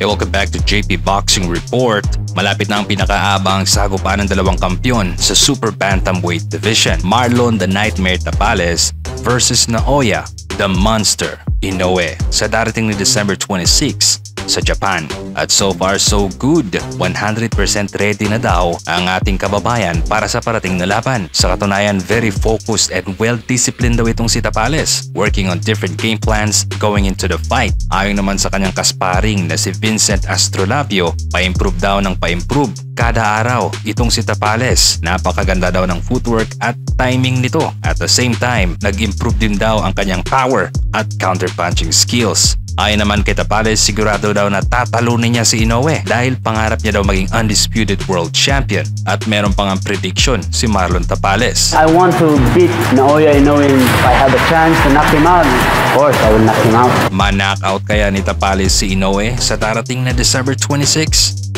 Hey, welcome back to JP Boxing Report. Malapit na ang pinakaabang sagupaan ng dalawang kampiyon sa Super Bantamweight Division. Marlon the Nightmare Tapales versus Naoya the Monster Inoue sa darating ni December 26 sa Japan. At so far so good, 100% ready na daw ang ating kababayan para sa parating na laban. Sa katunayan, very focused and well-disciplined daw itong si Tapales, working on different game plans going into the fight. Ayon naman sa kanyang kasparing na si Vincent Astrolabio, pa-improve daw ng pa-improve kada araw itong si Tapales. Napakaganda daw ng footwork at timing nito. At the same time, nag-improve din daw ang kanyang power at counter-punching skills. Ayon naman kay Tapales, sigurado daw na tatalunin niya si Inoue dahil pangarap niya daw maging undisputed world champion. At meron pang ang prediction si Marlon Tapales. I want to beat Naoya Inoue if I have a chance to knock him out. Of course, I will knock him out. Ma-knockout kaya ni Tapales si Inoue sa darating na December 26?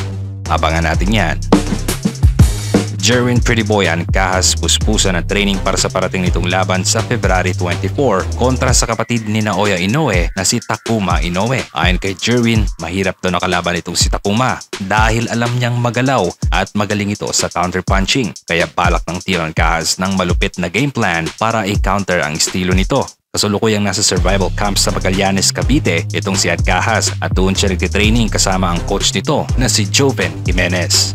Abangan natin yan. Jerwin Prettyboy Ancahas puspusan ng training para sa parating nitong laban sa February 24 kontra sa kapatid ni Naoya Inoue na si Takuma Inoue. Ayon kay Jerwin, mahirap daw nakalaban itong si Takuma dahil alam niyang magalaw at magaling ito sa counter-punching. Kaya balak ng Tiro Ancahas ng malupit na game plan para i-counter ang estilo nito. Kasulukuyang nasa survival camp sa Magallanes, Cavite itong si Ancahas at doon siya nagtitraining kasama ang coach nito na si Joven Jimenez.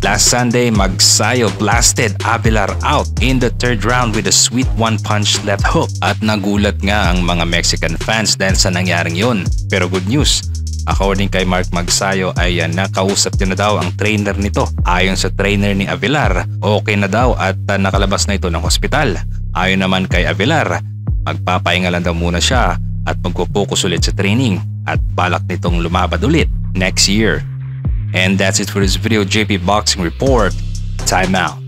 Last Sunday, Magsayo blasted Avilar out in the third round with a sweet one-punch left hook. At nagulat nga ang mga Mexican fans dahil sa nangyaring yun. Pero good news, according kay Mark Magsayo ay nakausap niya na daw ang trainer nito. Ayon sa trainer ni Avilar, okay na daw at nakalabas na ito ng hospital. Ayon naman kay Avilar, magpapahinga lang daw muna siya at magpo-focus ulit sa training at balak nitong lumabad ulit next year. And that's it for this video, JP Boxing Report. Time out.